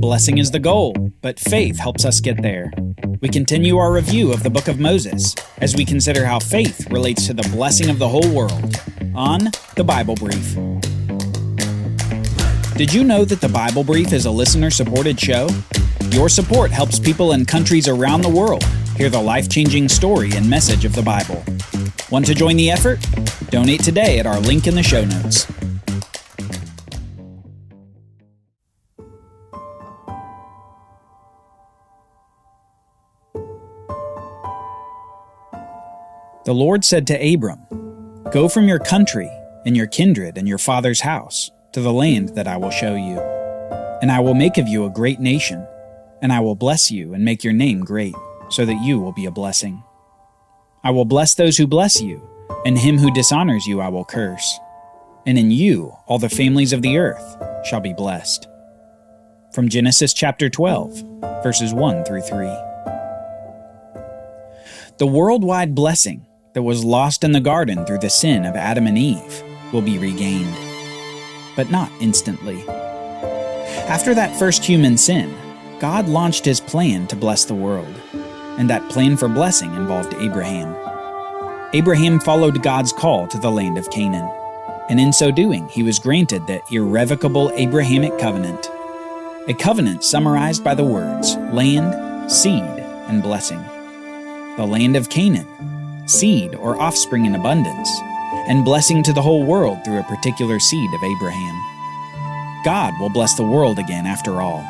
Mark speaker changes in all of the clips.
Speaker 1: Blessing is the goal, but faith helps us get there. We continue our review of the book of Moses as we consider how faith relates to the blessing of the whole world on the Bible Brief. Did you know that the Bible Brief is a listener-supported show? Your support helps people in countries around the world hear the life-changing story and message of the Bible. Want to join the effort? Donate today at our link in the show notes. The Lord said to Abram, "Go from your country and your kindred and your father's house to the land that I will show you. And I will make of you a great nation, and I will bless you and make your name great, so that you will be a blessing. I will bless those who bless you, and him who dishonors you I will curse. And in you all the families of the earth shall be blessed." From Genesis chapter 12, verses 1 through 3. The worldwide blessing that was lost in the garden through the sin of Adam and Eve will be regained, but not instantly. After that first human sin, God launched his plan to bless the world, and that plan for blessing involved Abraham. Abraham followed God's call to the land of Canaan, and in so doing, he was granted the irrevocable Abrahamic covenant, a covenant summarized by the words land, seed, and blessing. The land of Canaan, seed or offspring in abundance, and blessing to the whole world through a particular seed of Abraham. God will bless the world again after all,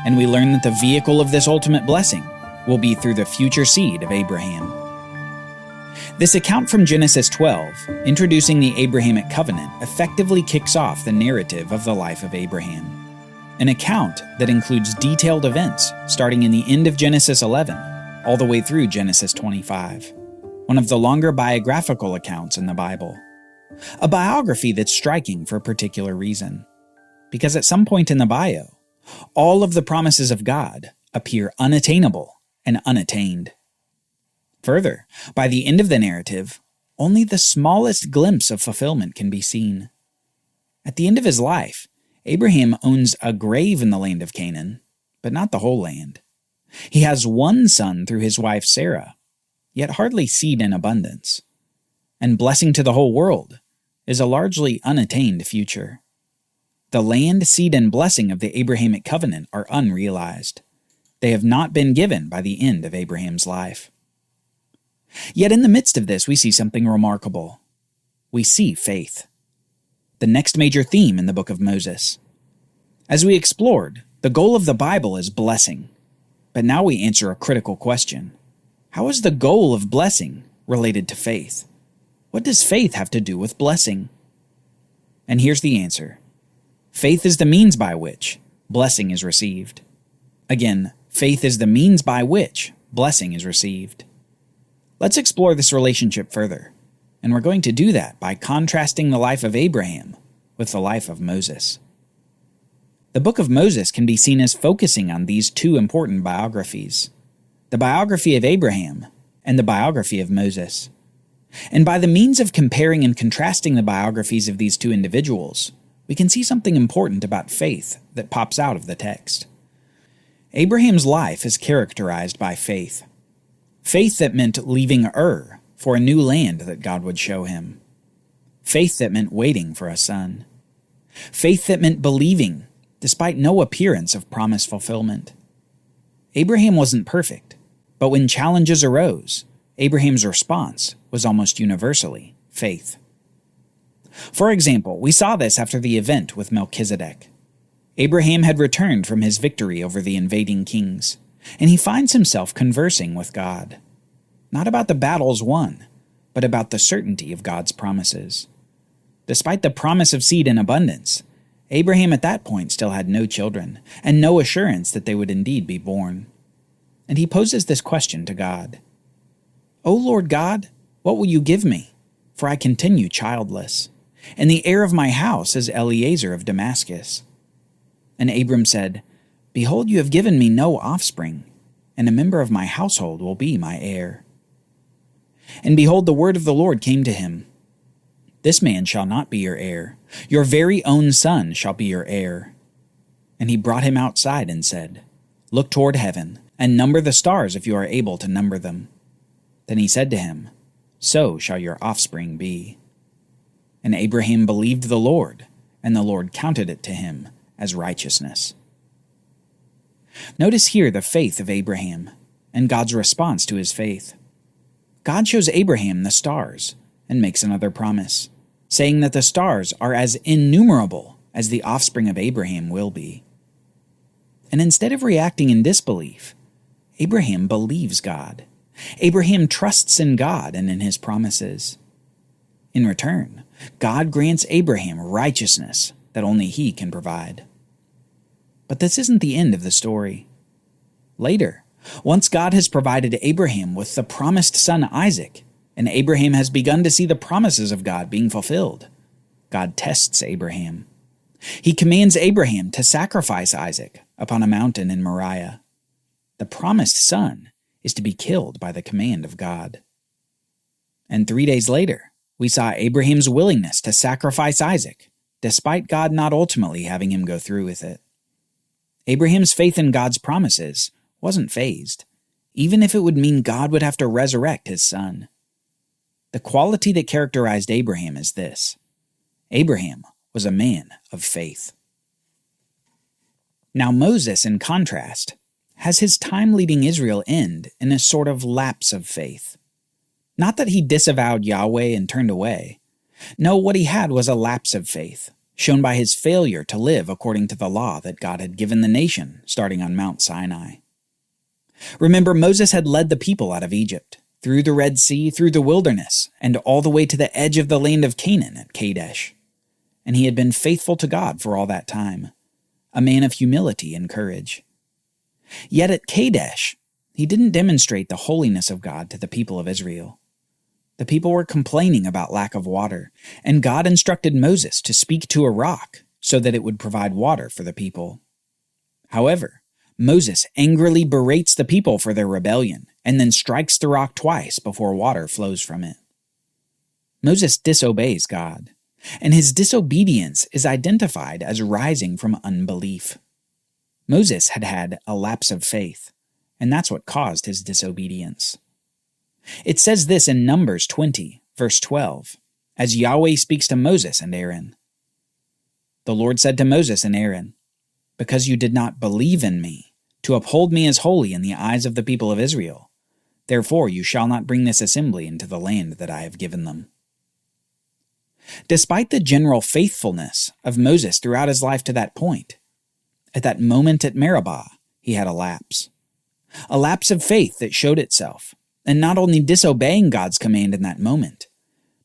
Speaker 1: and we learn that the vehicle of this ultimate blessing will be through the future seed of Abraham. This account from Genesis 12, introducing the Abrahamic covenant, effectively kicks off the narrative of the life of Abraham. An account that includes detailed events starting in the end of Genesis 11, all the way through Genesis 25, one of the longer biographical accounts in the Bible. A biography that's striking for a particular reason, because at some point in the bio, all of the promises of God appear unattainable and unattained. Further, by the end of the narrative, only the smallest glimpse of fulfillment can be seen. At the end of his life, Abraham owns a grave in the land of Canaan, but not the whole land. He has one son through his wife Sarah, yet hardly seed in abundance. And blessing to the whole world is a largely unattained future. The land, seed, and blessing of the Abrahamic covenant are unrealized. They have not been given by the end of Abraham's life. Yet in the midst of this, we see something remarkable. We see faith, the next major theme in the book of Moses. As we explored, the goal of the Bible is blessing. But now we answer a critical question. How is the goal of blessing related to faith? What does faith have to do with blessing? And here's the answer. Faith is the means by which blessing is received. Again, faith is the means by which blessing is received. Let's explore this relationship further, and we're going to do that by contrasting the life of Abraham with the life of Moses. The book of Moses can be seen as focusing on these two important biographies, the biography of Abraham and the biography of Moses. And by the means of comparing and contrasting the biographies of these two individuals, we can see something important about faith that pops out of the text. Abraham's life is characterized by faith. Faith that meant leaving Ur for a new land that God would show him. Faith that meant waiting for a son. Faith that meant believing despite no appearance of promise fulfillment. Abraham wasn't perfect, but when challenges arose, Abraham's response was almost universally faith. For example, we saw this after the event with Melchizedek. Abraham had returned from his victory over the invading kings, and he finds himself conversing with God, not about the battles won, but about the certainty of God's promises. Despite the promise of seed in abundance, Abraham at that point still had no children, and no assurance that they would indeed be born. And he poses this question to God. "O Lord God, what will you give me? For I continue childless, and the heir of my house is Eliezer of Damascus." And Abram said, "Behold, you have given me no offspring, and a member of my household will be my heir." And behold, the word of the Lord came to him. "This man shall not be your heir. Your very own son shall be your heir." And he brought him outside and said, "Look toward heaven, and number the stars if you are able to number them." Then he said to him, "So shall your offspring be." And Abraham believed the Lord, and the Lord counted it to him as righteousness. Notice here the faith of Abraham and God's response to his faith. God shows Abraham the stars and makes another promise, saying that the stars are as innumerable as the offspring of Abraham will be. And instead of reacting in disbelief, Abraham believes God. Abraham trusts in God and in his promises. In return, God grants Abraham righteousness that only he can provide. But this isn't the end of the story. Later, once God has provided Abraham with the promised son Isaac, and Abraham has begun to see the promises of God being fulfilled, God tests Abraham. He commands Abraham to sacrifice Isaac upon a mountain in Moriah. The promised son is to be killed by the command of God. And 3 days later, we saw Abraham's willingness to sacrifice Isaac, despite God not ultimately having him go through with it. Abraham's faith in God's promises wasn't fazed, even if it would mean God would have to resurrect his son. The quality that characterized Abraham is this: Abraham was a man of faith. Now Moses, in contrast, has his time leading Israel end in a sort of lapse of faith. Not that he disavowed Yahweh and turned away. No, what he had was a lapse of faith, shown by his failure to live according to the law that God had given the nation starting on Mount Sinai. Remember, Moses had led the people out of Egypt, through the Red Sea, through the wilderness, and all the way to the edge of the land of Canaan at Kadesh. And he had been faithful to God for all that time, a man of humility and courage. Yet at Kadesh, he didn't demonstrate the holiness of God to the people of Israel. The people were complaining about lack of water, and God instructed Moses to speak to a rock so that it would provide water for the people. However, Moses angrily berates the people for their rebellion and then strikes the rock twice before water flows from it. Moses disobeys God, and his disobedience is identified as rising from unbelief. Moses had had a lapse of faith, and that's what caused his disobedience. It says this in Numbers 20, verse 12, as Yahweh speaks to Moses and Aaron. The Lord said to Moses and Aaron, "Because you did not believe in me, to uphold me as holy in the eyes of the people of Israel, therefore you shall not bring this assembly into the land that I have given them." Despite the general faithfulness of Moses throughout his life to that point, at that moment at Meribah, he had a lapse of faith that showed itself, and not only disobeying God's command in that moment,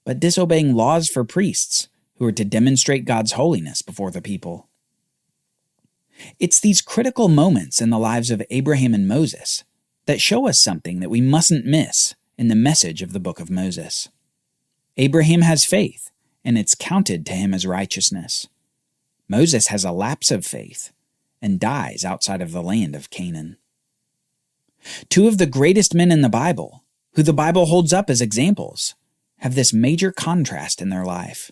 Speaker 1: but disobeying laws for priests who were to demonstrate God's holiness before the people. It's these critical moments in the lives of Abraham and Moses that show us something that we mustn't miss in the message of the book of Moses. Abraham has faith, and it's counted to him as righteousness. Moses has a lapse of faith and dies outside of the land of Canaan. Two of the greatest men in the Bible, who the Bible holds up as examples, have this major contrast in their life.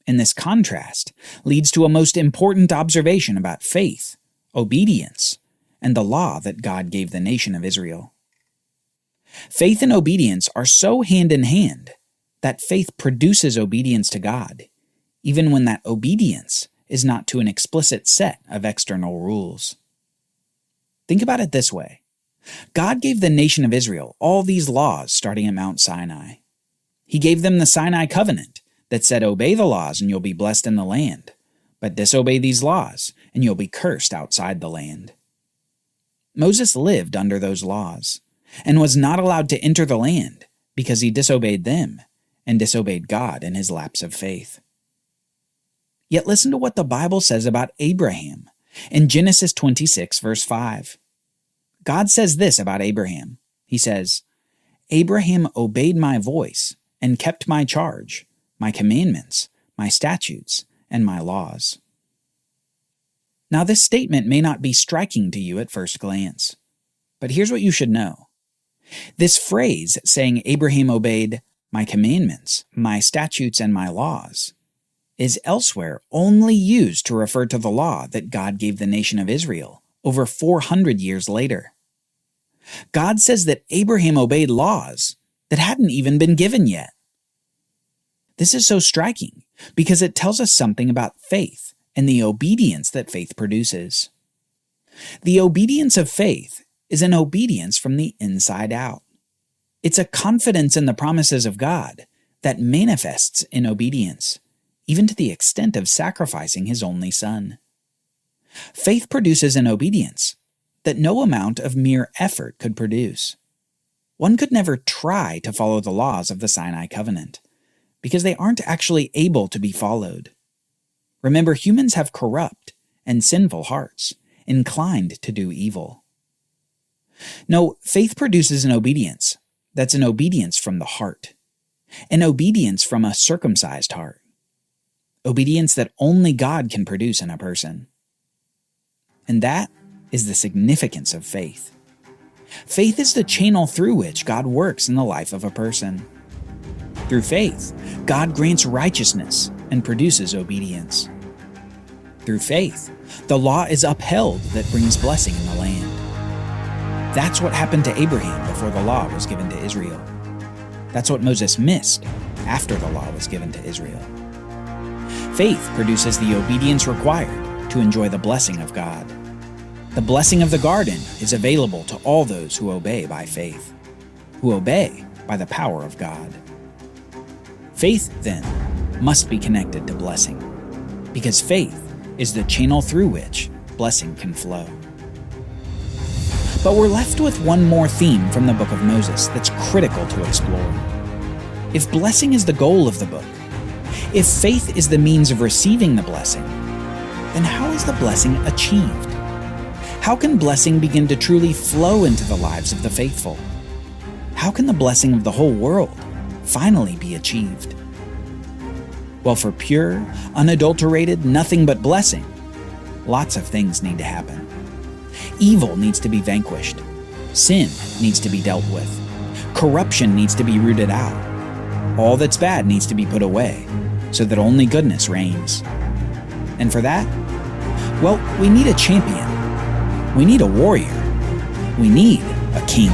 Speaker 1: And this contrast leads to a most important observation about faith, obedience, and the law that God gave the nation of Israel. Faith and obedience are so hand in hand that faith produces obedience to God, even when that obedience is not to an explicit set of external rules. Think about it this way. God gave the nation of Israel all these laws starting at Mount Sinai. He gave them the Sinai covenant that said, obey the laws and you'll be blessed in the land, but disobey these laws and you'll be cursed outside the land. Moses lived under those laws and was not allowed to enter the land because he disobeyed them and disobeyed God in his lapse of faith. Yet listen to what the Bible says about Abraham in Genesis 26, verse 5. God says this about Abraham. He says, "Abraham obeyed my voice and kept my charge, my commandments, my statutes, and my laws." Now, this statement may not be striking to you at first glance, but here's what you should know. This phrase saying Abraham obeyed my commandments, my statutes, and my laws is elsewhere only used to refer to the law that God gave the nation of Israel over 400 years later. God says that Abraham obeyed laws that hadn't even been given yet. This is so striking because it tells us something about faith and the obedience that faith produces. The obedience of faith is an obedience from the inside out. It's a confidence in the promises of God that manifests in obedience, even to the extent of sacrificing His only Son. Faith produces an obedience that no amount of mere effort could produce. One could never try to follow the laws of the Sinai covenant, because they aren't actually able to be followed. Remember, humans have corrupt and sinful hearts, inclined to do evil. No, faith produces an obedience that's an obedience from the heart, an obedience from a circumcised heart, obedience that only God can produce in a person. And that is the significance of faith. Faith is the channel through which God works in the life of a person. Through faith, God grants righteousness and produces obedience. Through faith, the law is upheld that brings blessing in the land. That's what happened to Abraham before the law was given to Israel. That's what Moses missed after the law was given to Israel. Faith produces the obedience required to enjoy the blessing of God. The blessing of the garden is available to all those who obey by faith, who obey by the power of God. Faith, then, must be connected to blessing, because faith is the channel through which blessing can flow. But we're left with one more theme from the book of Moses that's critical to explore. If blessing is the goal of the book, if faith is the means of receiving the blessing, then how is the blessing achieved? How can blessing begin to truly flow into the lives of the faithful? How can the blessing of the whole world finally be achieved? Well, for pure, unadulterated, nothing but blessing, lots of things need to happen. Evil needs to be vanquished. Sin needs to be dealt with. Corruption needs to be rooted out. All that's bad needs to be put away, so that only goodness reigns. And for that, well, we need a champion. We need a warrior. We need a king.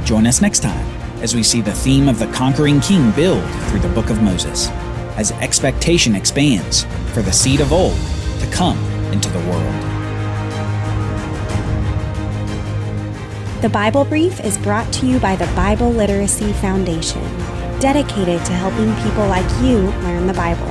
Speaker 1: Join us next time as we see the theme of the conquering king build through the book of Moses, as expectation expands for the seed of old to come into the world.
Speaker 2: The Bible Brief is brought to you by the Bible Literacy Foundation, dedicated to helping people like you learn the Bible.